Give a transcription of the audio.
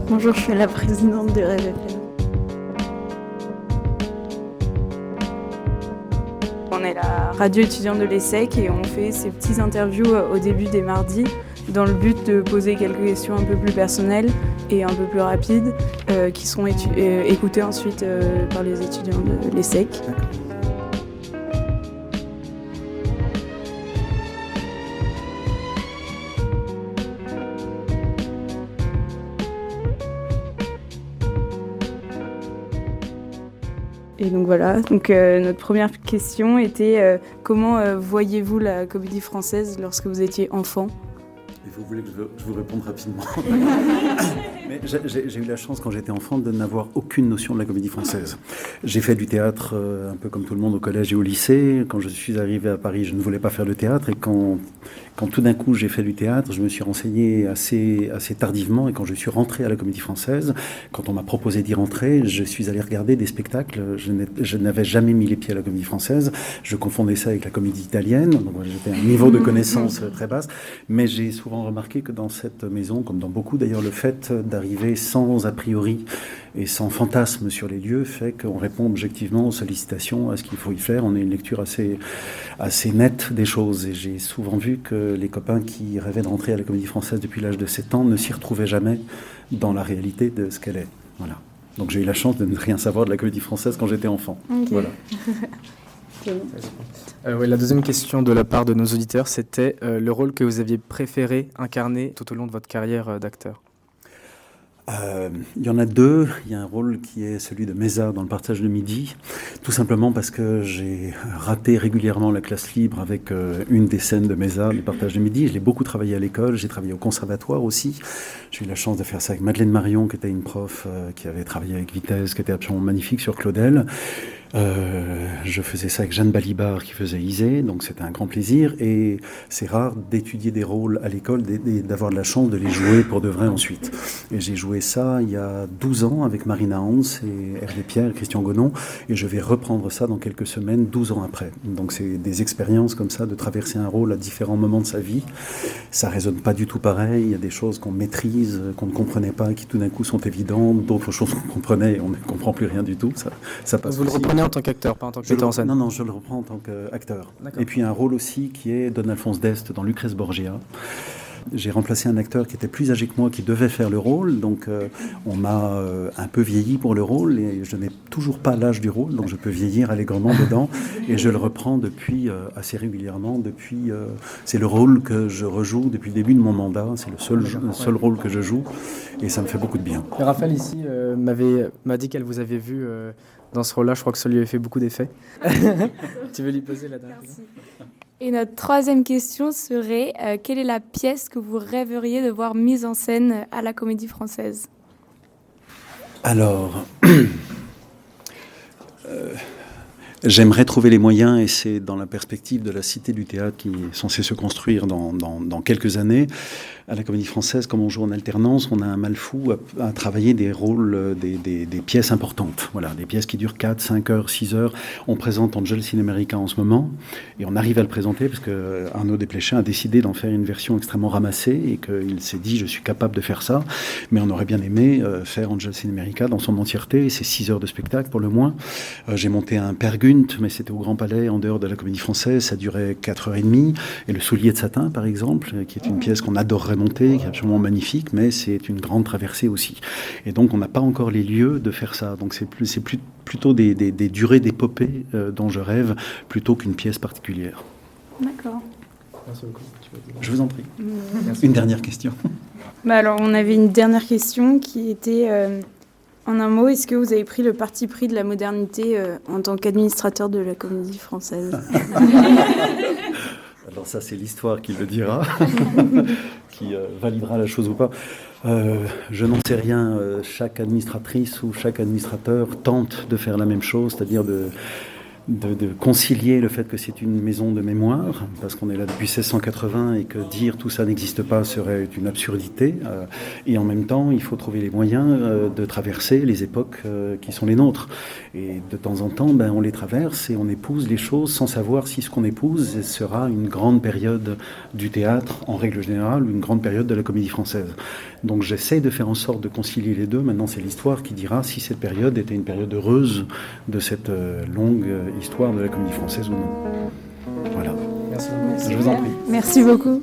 Bonjour, je suis la présidente de Rêve FM. On est la radio étudiante de l'ESSEC et on fait ces petites interviews au début des mardis dans le but de poser quelques questions un peu plus personnelles et un peu plus rapides qui seront écoutées ensuite par les étudiants de l'ESSEC. Et donc voilà, notre première question était comment voyez-vous la comédie française lorsque vous étiez enfant ? Et vous voulez que je vous réponde rapidement? Mais j'ai eu la chance quand j'étais enfant de n'avoir aucune notion de la comédie française. J'ai fait du théâtre un peu comme tout le monde au collège et au lycée. Quand je suis arrivé à Paris, je ne voulais pas faire de théâtre. Et quand tout d'un coup j'ai fait du théâtre, je me suis renseigné assez tardivement. Et quand je suis rentré à la comédie française, quand on m'a proposé d'y rentrer, je suis allé regarder des spectacles. Je n'avais jamais mis les pieds à la comédie française. Je confondais ça avec la comédie italienne. Donc j'étais à un niveau de connaissance très basse. Mais j'ai souvent remarqué que dans cette maison, comme dans beaucoup d'ailleurs, le fait d'arriver sans a priori et sans fantasme sur les lieux fait qu'on répond objectivement aux sollicitations, à ce qu'il faut y faire. On a une lecture assez nette des choses. Et j'ai souvent vu que les copains qui rêvaient de rentrer à la comédie française depuis l'âge de 7 ans ne s'y retrouvaient jamais dans la réalité de ce qu'elle est. Voilà. Donc j'ai eu la chance de ne rien savoir de la comédie française quand j'étais enfant. Okay. Voilà. Oui, la deuxième question de la part de nos auditeurs, c'était le rôle que vous aviez préféré incarner tout au long de votre carrière d'acteur. Il y en a deux. Il y a un rôle qui est celui de Mesa dans Le Partage de Midi, tout simplement parce que j'ai raté régulièrement la classe libre avec une des scènes de Mesa, Le Partage de Midi. Je l'ai beaucoup travaillé à l'école, j'ai travaillé au conservatoire aussi. J'ai eu la chance de faire ça avec Madeleine Marion, qui était une prof qui avait travaillé avec Vitesse, qui était absolument magnifique sur Claudel. Je faisais ça avec Jeanne Balibar qui faisait Isée, donc c'était un grand plaisir. Et c'est rare d'étudier des rôles à l'école et d'avoir de la chance de les jouer pour de vrai ensuite. Et j'ai joué ça il y a 12 ans avec Marina Hans et Hervé Pierre et Christian Gonon, et je vais reprendre ça dans quelques semaines, 12 ans après. Donc c'est des expériences comme ça, de traverser un rôle à différents moments de sa vie. Ça résonne pas du tout pareil, il y a des choses qu'on maîtrise, qu'on ne comprenait pas, qui tout d'un coup sont évidentes, d'autres choses qu'on comprenait et on ne comprend plus rien du tout. Ça passe. Vous le reprenez en tant qu'acteur, pas en tant que metteur en scène? Non, je le reprends en tant qu'acteur. Et puis un rôle aussi qui est Don Alphonse d'Este dans Lucrèce Borgia. J'ai remplacé un acteur qui était plus âgé que moi, qui devait faire le rôle, donc on m'a un peu vieilli pour le rôle, et je n'ai toujours pas l'âge du rôle, donc je peux vieillir allègrement dedans, et je le reprends depuis assez régulièrement, c'est le rôle que je rejoue depuis le début de mon mandat, c'est le seul rôle que je joue, et ça me fait beaucoup de bien. Et Raphaël ici m'a dit qu'elle vous avait vu dans ce rôle-là, je crois que ça lui avait fait beaucoup d'effets. Tu veux lui poser la dernière question ? Et notre troisième question serait quelle est la pièce que vous rêveriez de voir mise en scène à la Comédie Française ? Alors, j'aimerais trouver les moyens, et c'est dans la perspective de la Cité du Théâtre qui est censée se construire dans quelques années. À la Comédie Française, comme on joue en alternance, on a un mal fou à travailler des rôles, des pièces importantes. Voilà, des pièces qui durent 4, 5 heures, 6 heures. On présente Angels in America en ce moment, et on arrive à le présenter parce que Arnaud Desplechin a décidé d'en faire une version extrêmement ramassée, et qu'il s'est dit, je suis capable de faire ça, mais on aurait bien aimé faire Angels in America dans son entièreté, et c'est 6 heures de spectacle pour le moins. J'ai monté un Peer Gynt, mais c'était au Grand Palais, en dehors de la Comédie Française, ça durait 4h30, et Le Soulier de Satin, par exemple, qui est une pièce qu'on adorerait monter, qui est absolument magnifique, mais c'est une grande traversée aussi. Et donc, on n'a pas encore les lieux de faire ça. Donc, c'est plutôt des durées d'épopée dont je rêve, plutôt qu'une pièce particulière. D'accord. Merci beaucoup. Je vous en prie. Une dernière question. Alors, on avait une dernière question qui était, en un mot, est-ce que vous avez pris le parti pris de la modernité en tant qu'administrateur de la Comédie Française ? Alors ça, c'est l'histoire qui le dira, qui validera la chose ou pas. Je n'en sais rien. Chaque administratrice ou chaque administrateur tente de faire la même chose, c'est-à-dire de concilier le fait que c'est une maison de mémoire, parce qu'on est là depuis 1680 et que dire tout ça n'existe pas serait une absurdité. Et en même temps, il faut trouver les moyens de traverser les époques qui sont les nôtres. Et de temps en temps, on les traverse et on épouse les choses sans savoir si ce qu'on épouse sera une grande période du théâtre en règle générale ou une grande période de la comédie française. Donc j'essaie de faire en sorte de concilier les deux. Maintenant, c'est l'histoire qui dira si cette période était une période heureuse de cette longue histoire de la comédie française ou non. Voilà. Merci beaucoup. Je vous en prie. Merci beaucoup.